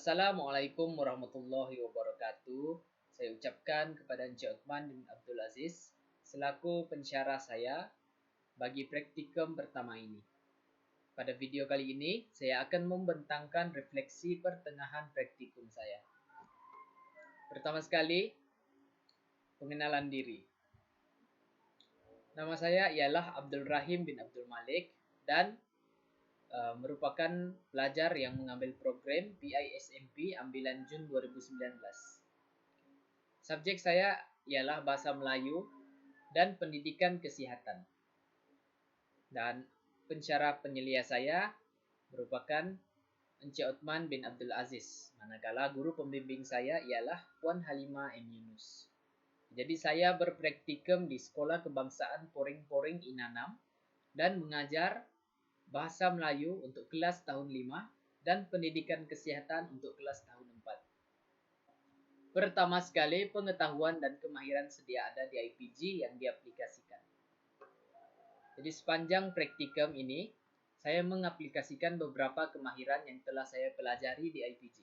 Assalamualaikum warahmatullahi wabarakatuh. Saya ucapkan kepada Encik Uthman bin Abdul Aziz selaku pensyarah saya bagi praktikum pertama ini. Pada video kali ini, saya akan membentangkan refleksi pertengahan praktikum saya. Pertama sekali, pengenalan diri. Nama saya ialah Abdul Rahim bin Abdul Malik dan merupakan pelajar yang mengambil program PISMP ambilan Jun 2019. Subjek saya ialah Bahasa Melayu dan Pendidikan Kesihatan. Dan pensyarah penyelia saya merupakan Encik Uthman bin Abdul Aziz, manakala guru pembimbing saya ialah Puan Halimah M. Yunus. Jadi saya berpraktikum di Sekolah Kebangsaan Poring-Poring Inanam dan mengajar Bahasa Melayu untuk kelas tahun 5 dan Pendidikan Kesihatan untuk kelas tahun 4. Pertama sekali, pengetahuan dan kemahiran sedia ada di IPG yang diaplikasikan. Jadi sepanjang praktikum ini, saya mengaplikasikan beberapa kemahiran yang telah saya pelajari di IPG.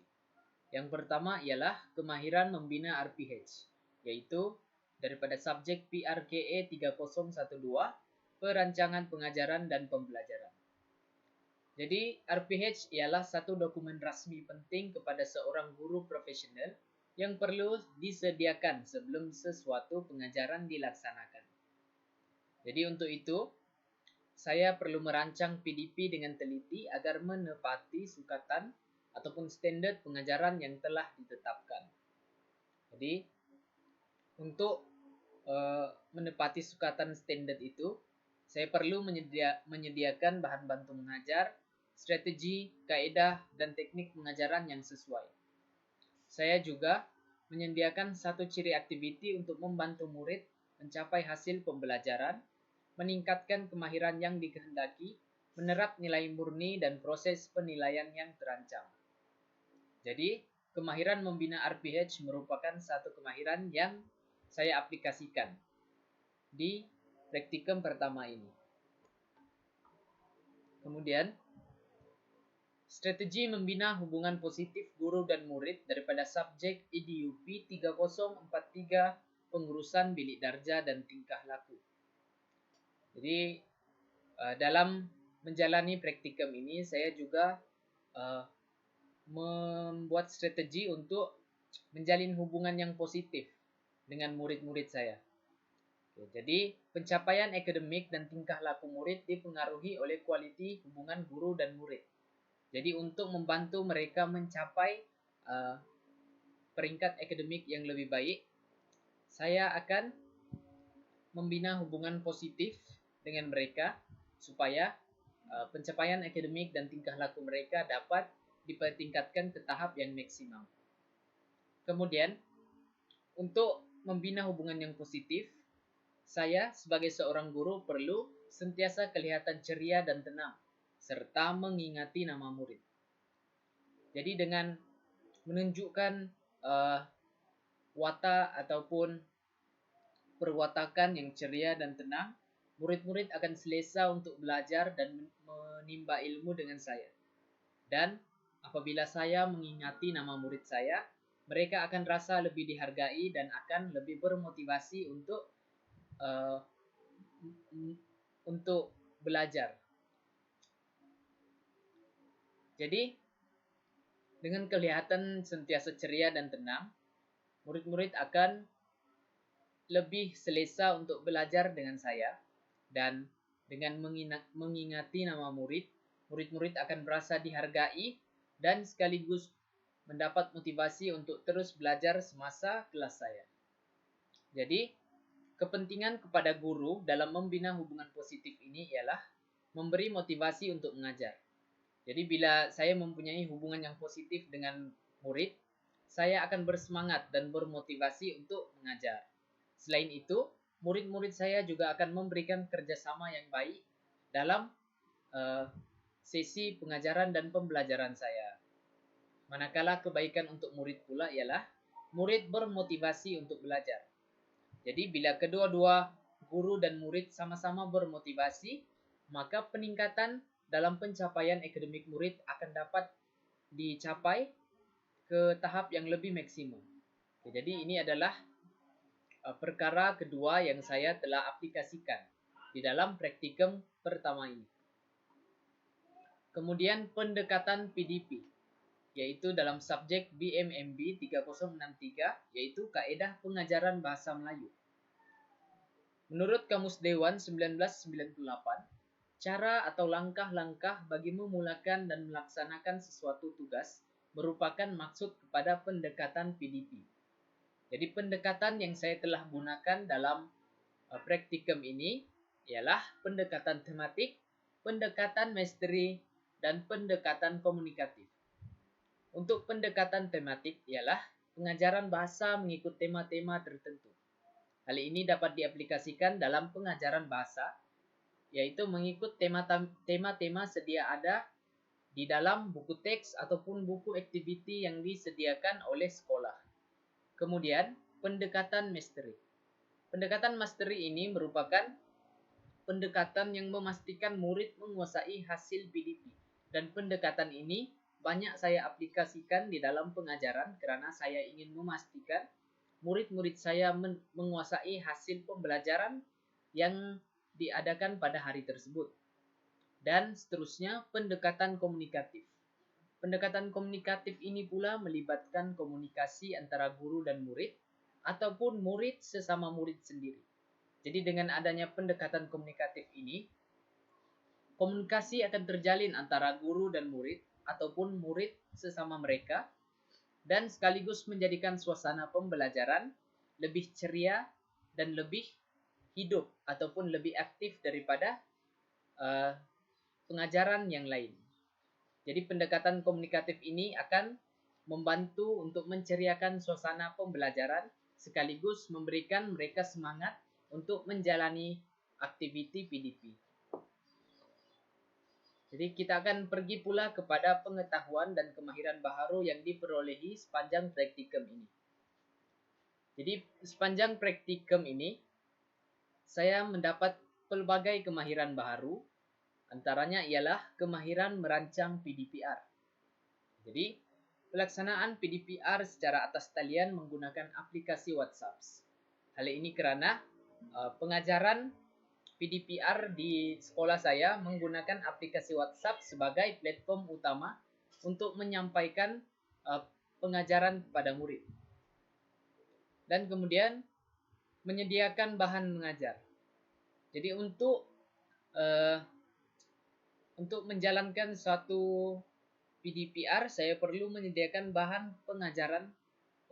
Yang pertama ialah kemahiran membina RPH, yaitu daripada subjek PRKE 3012, Perancangan Pengajaran dan Pembelajaran. Jadi, RPH ialah satu dokumen rasmi penting kepada seorang guru profesional yang perlu disediakan sebelum sesuatu pengajaran dilaksanakan. Jadi untuk itu, saya perlu merancang PDP dengan teliti agar menepati sukatan ataupun standard pengajaran yang telah ditetapkan. Jadi, untuk menepati sukatan standard itu, saya perlu menyediakan bahan bantu mengajar, strategi, kaedah, dan teknik pengajaran yang sesuai. Saya juga menyediakan satu ciri aktiviti untuk membantu murid mencapai hasil pembelajaran, meningkatkan kemahiran yang dikehendaki, menerap nilai murni dan proses penilaian yang terancam. Jadi, kemahiran membina RPH merupakan satu kemahiran yang saya aplikasikan di praktikum pertama ini. Kemudian, strategi membina hubungan positif guru dan murid daripada subjek EDUP 3043 pengurusan bilik darjah dan tingkah laku. Jadi, dalam menjalani praktikum ini, saya juga membuat strategi untuk menjalin hubungan yang positif dengan murid-murid saya. Jadi, pencapaian akademik dan tingkah laku murid dipengaruhi oleh kualiti hubungan guru dan murid. Jadi, untuk membantu mereka mencapai peringkat akademik yang lebih baik, saya akan membina hubungan positif dengan mereka supaya pencapaian akademik dan tingkah laku mereka dapat dipertingkatkan ke tahap yang maksimal. Kemudian, untuk membina hubungan yang positif, saya sebagai seorang guru perlu sentiasa kelihatan ceria dan tenang, serta mengingati nama murid. Jadi dengan menunjukkan watak ataupun perwatakan yang ceria dan tenang, murid-murid akan selesa untuk belajar dan menimba ilmu dengan saya. Dan apabila saya mengingati nama murid saya, mereka akan rasa lebih dihargai dan akan lebih bermotivasi untuk belajar. Jadi, dengan kelihatan sentiasa ceria dan tenang, murid-murid akan lebih selesa untuk belajar dengan saya. Dan dengan mengingati nama murid, murid-murid akan merasa dihargai dan sekaligus mendapat motivasi untuk terus belajar semasa kelas saya. Jadi, kepentingan kepada guru dalam membina hubungan positif ini ialah memberi motivasi untuk mengajar. Jadi, bila saya mempunyai hubungan yang positif dengan murid, saya akan bersemangat dan bermotivasi untuk mengajar. Selain itu, murid-murid saya juga akan memberikan kerjasama yang baik dalam sesi pengajaran dan pembelajaran saya. Manakala kebaikan untuk murid pula ialah murid bermotivasi untuk belajar. Jadi bila kedua-dua guru dan murid sama-sama bermotivasi, maka peningkatan dalam pencapaian akademik murid akan dapat dicapai ke tahap yang lebih maksimum. Jadi ini adalah perkara kedua yang saya telah aplikasikan di dalam praktikum pertama ini. Kemudian pendekatan PDP, yaitu dalam subjek BMMB 3063, yaitu Kaedah Pengajaran Bahasa Melayu. Menurut Kamus Dewan 1998, cara atau langkah-langkah bagi memulakan dan melaksanakan sesuatu tugas merupakan maksud kepada pendekatan PDP. Jadi pendekatan yang saya telah gunakan dalam praktikum ini ialah pendekatan tematik, pendekatan misteri, dan pendekatan komunikatif. Untuk pendekatan tematik ialah pengajaran bahasa mengikut tema-tema tertentu. Hal ini dapat diaplikasikan dalam pengajaran bahasa, yaitu mengikut tema-tema sedia ada di dalam buku teks ataupun buku aktiviti yang disediakan oleh sekolah. Kemudian, pendekatan misteri. Pendekatan misteri ini merupakan pendekatan yang memastikan murid menguasai hasil PDP. Dan pendekatan ini banyak saya aplikasikan di dalam pengajaran karena saya ingin memastikan murid-murid saya menguasai hasil pembelajaran yang diadakan pada hari tersebut. Dan seterusnya, pendekatan komunikatif. Pendekatan komunikatif ini pula melibatkan komunikasi antara guru dan murid ataupun murid sesama murid sendiri. Jadi dengan adanya pendekatan komunikatif ini, komunikasi akan terjalin antara guru dan murid ataupun murid sesama mereka dan sekaligus menjadikan suasana pembelajaran lebih ceria dan lebih hidup ataupun lebih aktif daripada pengajaran yang lain. Jadi pendekatan komunikatif ini akan membantu untuk menceriakan suasana pembelajaran sekaligus memberikan mereka semangat untuk menjalani aktiviti PDP. Jadi kita akan pergi pula kepada pengetahuan dan kemahiran baharu yang diperolehi sepanjang praktikum ini. Jadi sepanjang praktikum ini saya mendapat pelbagai kemahiran baharu. Antaranya ialah kemahiran merancang PDPR. Jadi, pelaksanaan PDPR secara atas talian menggunakan aplikasi WhatsApp. Hal ini kerana pengajaran PDPR di sekolah saya menggunakan aplikasi WhatsApp sebagai platform utama untuk menyampaikan pengajaran kepada murid. Dan kemudian menyediakan bahan mengajar. Jadi untuk menjalankan suatu PDPR, saya perlu menyediakan bahan pengajaran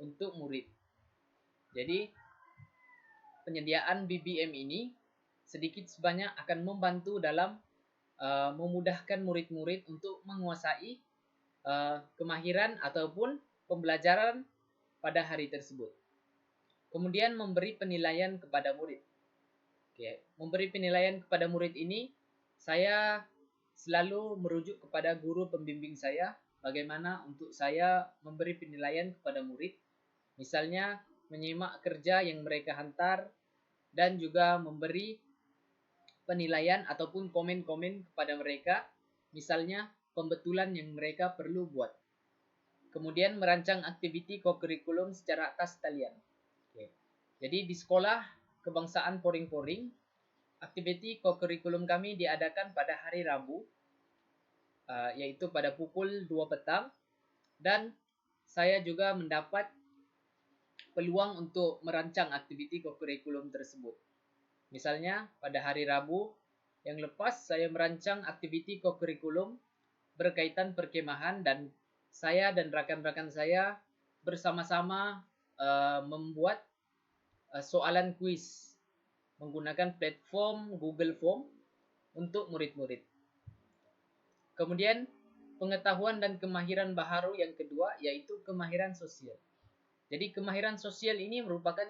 untuk murid. Jadi, penyediaan BBM ini sedikit sebanyak akan membantu dalam memudahkan murid-murid untuk menguasai kemahiran ataupun pembelajaran pada hari tersebut. Kemudian memberi penilaian kepada murid. Memberi penilaian kepada murid ini, saya selalu merujuk kepada guru pembimbing saya bagaimana untuk saya memberi penilaian kepada murid. Misalnya menyimak kerja yang mereka hantar dan juga memberi penilaian ataupun komen-komen kepada mereka. Misalnya pembetulan yang mereka perlu buat. Kemudian merancang aktiviti kokurikulum secara atas talian. Jadi di sekolah kebangsaan Poring-Poring, aktiviti kokurikulum kami diadakan pada hari Rabu, yaitu pada pukul 2 petang, dan saya juga mendapat peluang untuk merancang aktiviti kokurikulum tersebut. Misalnya pada hari Rabu yang lepas saya merancang aktiviti kokurikulum berkaitan perkemahan dan saya dan rakan-rakan saya bersama-sama membuat soalan kuis menggunakan platform Google Form untuk murid-murid. Kemudian pengetahuan dan kemahiran baharu yang kedua yaitu kemahiran sosial. Jadi kemahiran sosial ini merupakan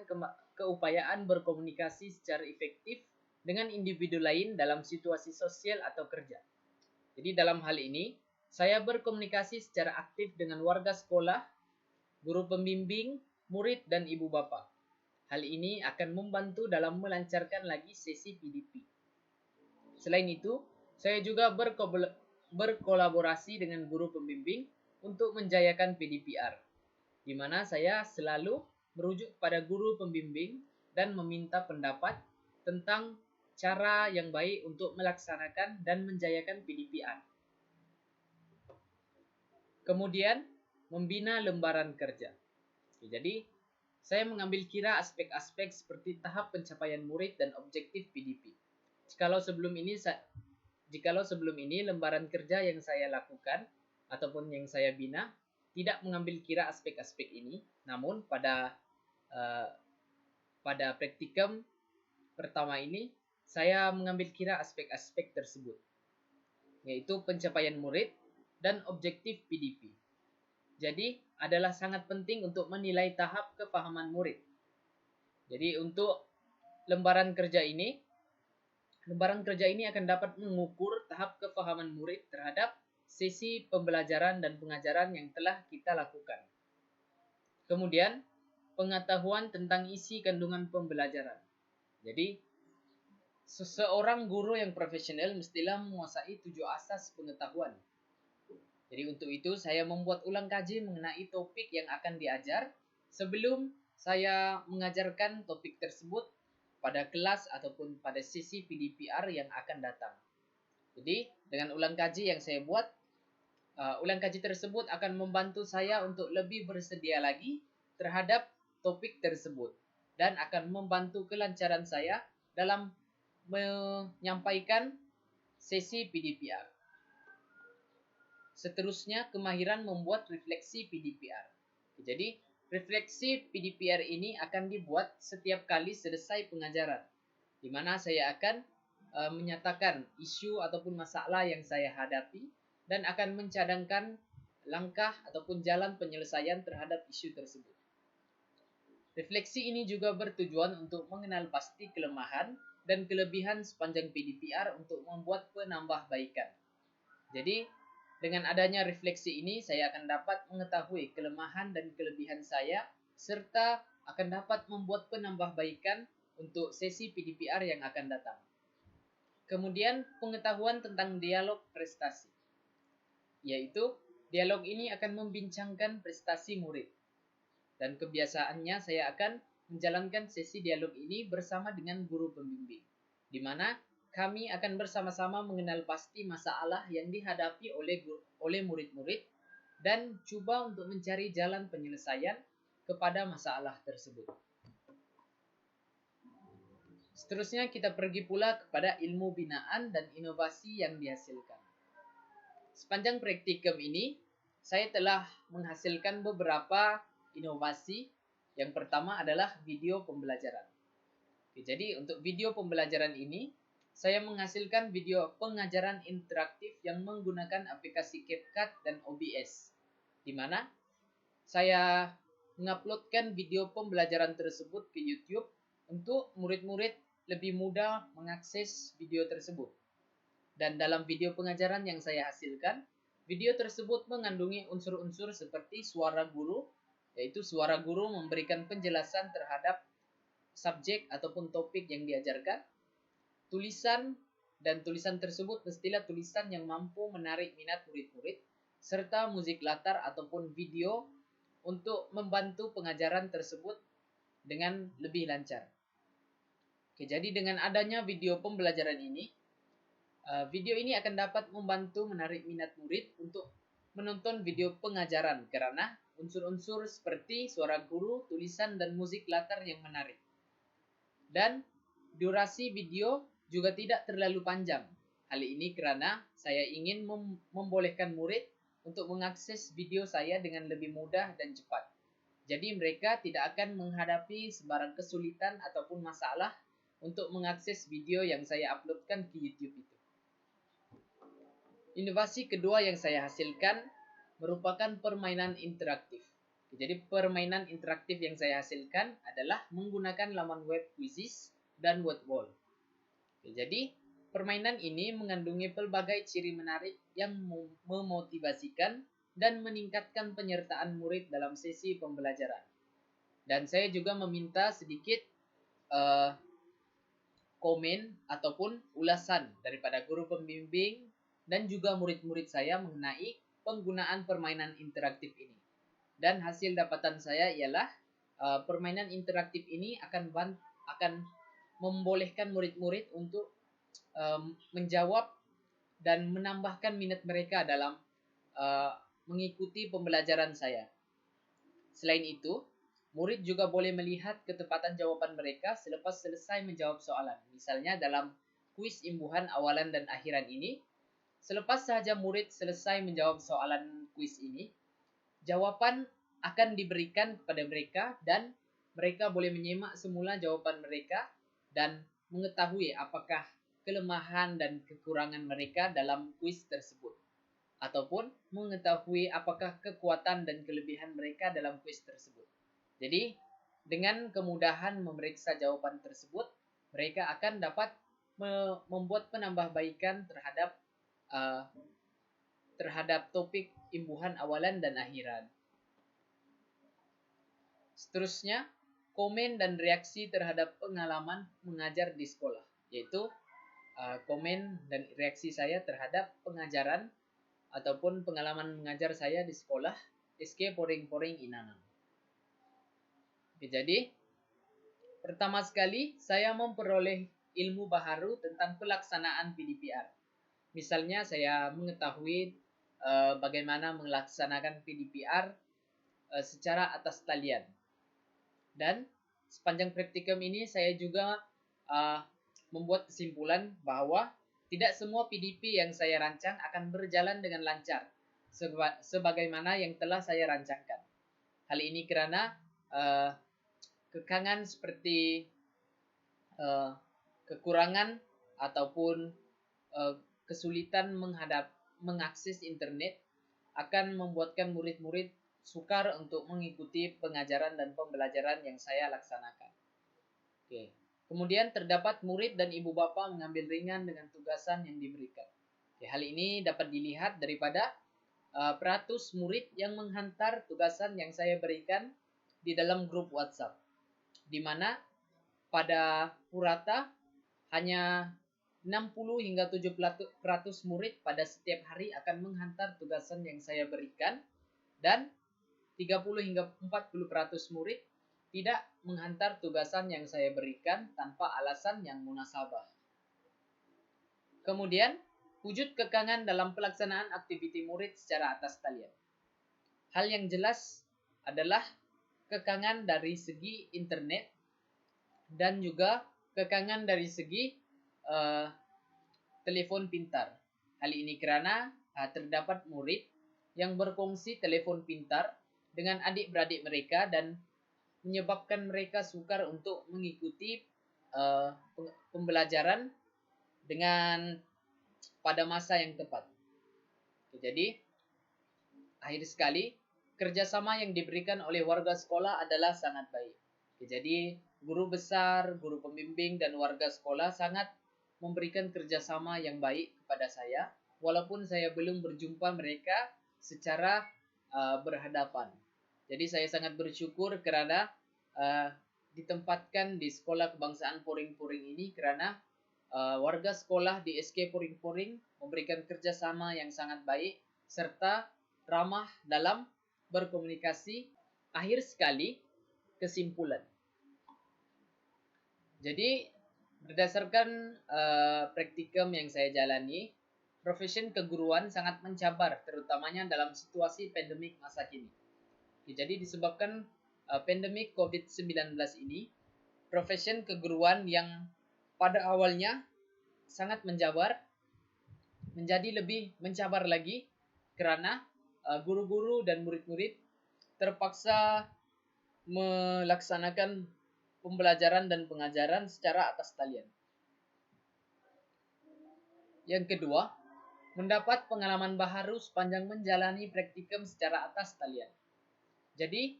keupayaan berkomunikasi secara efektif dengan individu lain dalam situasi sosial atau kerja. Jadi dalam hal ini saya berkomunikasi secara aktif dengan warga sekolah, guru pembimbing, murid dan ibu bapa. Hal ini akan membantu dalam melancarkan lagi sesi PDP. Selain itu, saya juga berkolaborasi dengan guru pembimbing untuk menjayakan PDPR. di mana saya selalu merujuk kepada guru pembimbing dan meminta pendapat tentang cara yang baik untuk melaksanakan dan menjayakan PDPR. Kemudian, membina lembaran kerja. Jadi, saya mengambil kira aspek-aspek seperti tahap pencapaian murid dan objektif PDP. Jikalau sebelum ini lembaran kerja yang saya lakukan ataupun yang saya bina tidak mengambil kira aspek-aspek ini, namun pada praktikum pertama ini saya mengambil kira aspek-aspek tersebut, yaitu pencapaian murid dan objektif PDP. Jadi adalah sangat penting untuk menilai tahap kefahaman murid. Jadi untuk lembaran kerja ini akan dapat mengukur tahap kefahaman murid terhadap sesi pembelajaran dan pengajaran yang telah kita lakukan. Kemudian, pengetahuan tentang isi kandungan pembelajaran. Jadi, seseorang guru yang profesional mestilah menguasai 7 asas pengetahuan. Jadi untuk itu saya membuat ulang kaji mengenai topik yang akan diajar sebelum saya mengajarkan topik tersebut pada kelas ataupun pada sesi PDPR yang akan datang. Jadi dengan ulang kaji yang saya buat, ulang kaji tersebut akan membantu saya untuk lebih bersedia lagi terhadap topik tersebut dan akan membantu kelancaran saya dalam menyampaikan sesi PDPR. Seterusnya, kemahiran membuat refleksi PDPR. Jadi, refleksi PDPR ini akan dibuat setiap kali selesai pengajaran, di mana saya akan menyatakan isu ataupun masalah yang saya hadapi dan akan mencadangkan langkah ataupun jalan penyelesaian terhadap isu tersebut. Refleksi ini juga bertujuan untuk mengenal pasti kelemahan dan kelebihan sepanjang PDPR untuk membuat penambahbaikan. Jadi, dengan adanya refleksi ini, saya akan dapat mengetahui kelemahan dan kelebihan saya, serta akan dapat membuat penambahbaikan untuk sesi PDPR yang akan datang. Kemudian, pengetahuan tentang dialog prestasi, yaitu dialog ini akan membincangkan prestasi murid. Dan kebiasaannya saya akan menjalankan sesi dialog ini bersama dengan guru pembimbing, di mana kami akan bersama-sama mengenal pasti masalah yang dihadapi oleh murid-murid dan coba untuk mencari jalan penyelesaian kepada masalah tersebut. Seterusnya kita pergi pula kepada ilmu binaan dan inovasi yang dihasilkan. Sepanjang praktikum ini, saya telah menghasilkan beberapa inovasi. Yang pertama adalah video pembelajaran. Jadi untuk video pembelajaran ini, saya menghasilkan video pengajaran interaktif yang menggunakan aplikasi CapCut dan OBS, di mana saya menguploadkan video pembelajaran tersebut ke YouTube untuk murid-murid lebih mudah mengakses video tersebut. Dan dalam video pengajaran yang saya hasilkan, video tersebut mengandungi unsur-unsur seperti suara guru, yaitu suara guru memberikan penjelasan terhadap subjek ataupun topik yang diajarkan, tulisan, dan tulisan tersebut mestilah tulisan yang mampu menarik minat murid-murid, serta musik latar ataupun video untuk membantu pengajaran tersebut dengan lebih lancar. Oke, jadi dengan adanya video pembelajaran ini, video ini akan dapat membantu menarik minat murid untuk menonton video pengajaran karena unsur-unsur seperti suara guru, tulisan, dan musik latar yang menarik. Dan durasi video juga tidak terlalu panjang. Hal ini karena saya ingin membolehkan murid untuk mengakses video saya dengan lebih mudah dan cepat. Jadi mereka tidak akan menghadapi sebarang kesulitan ataupun masalah untuk mengakses video yang saya uploadkan ke YouTube itu. Inovasi kedua yang saya hasilkan merupakan permainan interaktif. Jadi permainan interaktif yang saya hasilkan adalah menggunakan laman web quizzes dan word wall. Jadi, permainan ini mengandungi pelbagai ciri menarik yang memotivasikan dan meningkatkan penyertaan murid dalam sesi pembelajaran. Dan saya juga meminta sedikit komen ataupun ulasan daripada guru pembimbing dan juga murid-murid saya mengenai penggunaan permainan interaktif ini. Dan hasil dapatan saya ialah permainan interaktif ini akan membolehkan murid-murid untuk menjawab dan menambahkan minat mereka dalam mengikuti pembelajaran saya. Selain itu, murid juga boleh melihat ketepatan jawaban mereka selepas selesai menjawab soalan. Misalnya dalam kuis imbuhan awalan dan akhiran ini, selepas saja murid selesai menjawab soalan kuis ini, jawaban akan diberikan kepada mereka dan mereka boleh menyimak semula jawaban mereka dan mengetahui apakah kelemahan dan kekurangan mereka dalam kuis tersebut, ataupun mengetahui apakah kekuatan dan kelebihan mereka dalam kuis tersebut. Jadi, dengan kemudahan memeriksa jawaban tersebut, mereka akan dapat membuat penambahbaikan terhadap topik imbuhan awalan dan akhiran. Seterusnya, komen dan reaksi terhadap pengalaman mengajar di sekolah, yaitu komen dan reaksi saya terhadap pengajaran ataupun pengalaman mengajar saya di sekolah SK Poring-Poring Inanam. Oke, jadi pertama sekali saya memperoleh ilmu baharu tentang pelaksanaan PDPR. Misalnya saya mengetahui bagaimana melaksanakan PDPR secara atas talian. Dan sepanjang praktikum ini saya juga membuat kesimpulan bahwa tidak semua PDP yang saya rancang akan berjalan dengan lancar sebagaimana yang telah saya rancangkan. Hal ini karena kekangan seperti kekurangan ataupun kesulitan mengakses internet akan membuatkan murid-murid sukar untuk mengikuti pengajaran dan pembelajaran yang saya laksanakan. Oke. Kemudian terdapat murid dan ibu bapa mengambil ringan dengan tugasan yang diberikan. Oke, hal ini dapat dilihat daripada peratus murid yang menghantar tugasan yang saya berikan di dalam grup WhatsApp, di mana pada purata hanya 60 hingga 70% murid pada setiap hari akan menghantar tugasan yang saya berikan dan 30 hingga 40% murid tidak menghantar tugasan yang saya berikan tanpa alasan yang munasabah. Kemudian, wujud kekangan dalam pelaksanaan aktiviti murid secara atas talian. Hal yang jelas adalah kekangan dari segi internet dan juga kekangan dari segi telepon pintar. Hal ini karena terdapat murid yang berfungsi telepon pintar dengan adik-beradik mereka dan menyebabkan mereka sukar untuk mengikuti pembelajaran dengan pada masa yang tepat. Jadi, akhir sekali, kerjasama yang diberikan oleh warga sekolah adalah sangat baik. Jadi, guru besar, guru pembimbing, dan warga sekolah sangat memberikan kerjasama yang baik kepada saya, walaupun saya belum berjumpa mereka secara berhadapan. Jadi saya sangat bersyukur karena ditempatkan di sekolah kebangsaan Poring-Poring ini karena warga sekolah di SK Poring-Poring memberikan kerjasama yang sangat baik serta ramah dalam berkomunikasi. Akhir sekali, kesimpulan. Jadi berdasarkan praktikum yang saya jalani, profesi keguruan sangat mencabar terutamanya dalam situasi pandemik masa kini. Jadi disebabkan pandemik COVID-19 ini, profesi keguruan yang pada awalnya sangat menjabar menjadi lebih mencabar lagi karena guru-guru dan murid-murid terpaksa melaksanakan pembelajaran dan pengajaran secara atas talian. Yang kedua, mendapat pengalaman baharu sepanjang menjalani praktikum secara atas talian. Jadi,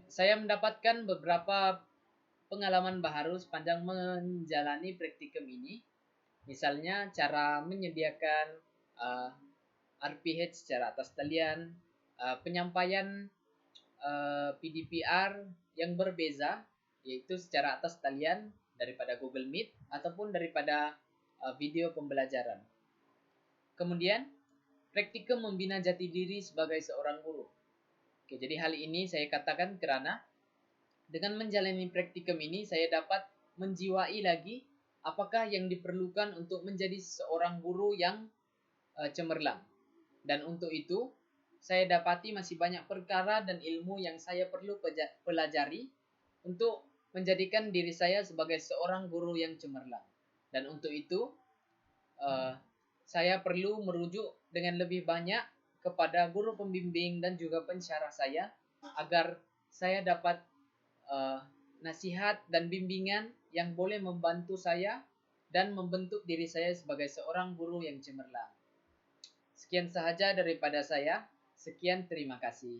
saya mendapatkan beberapa pengalaman baharu sepanjang menjalani praktikum ini. Misalnya, cara menyediakan RPH secara atas talian, penyampaian PDPR yang berbeza, yaitu secara atas talian daripada Google Meet ataupun daripada video pembelajaran. Kemudian, praktikum membina jati diri sebagai seorang guru. Oke, jadi hal ini saya katakan karena dengan menjalani praktikum ini saya dapat menjiwai lagi apakah yang diperlukan untuk menjadi seorang guru yang cemerlang. Dan untuk itu saya dapati masih banyak perkara dan ilmu yang saya perlu pelajari untuk menjadikan diri saya sebagai seorang guru yang cemerlang. Dan untuk itu saya perlu merujuk dengan lebih banyak kepada guru pembimbing dan juga pensyarah saya agar saya dapat nasihat dan bimbingan yang boleh membantu saya dan membentuk diri saya sebagai seorang guru yang cemerlang. Sekian sahaja daripada saya. Sekian, terima kasih.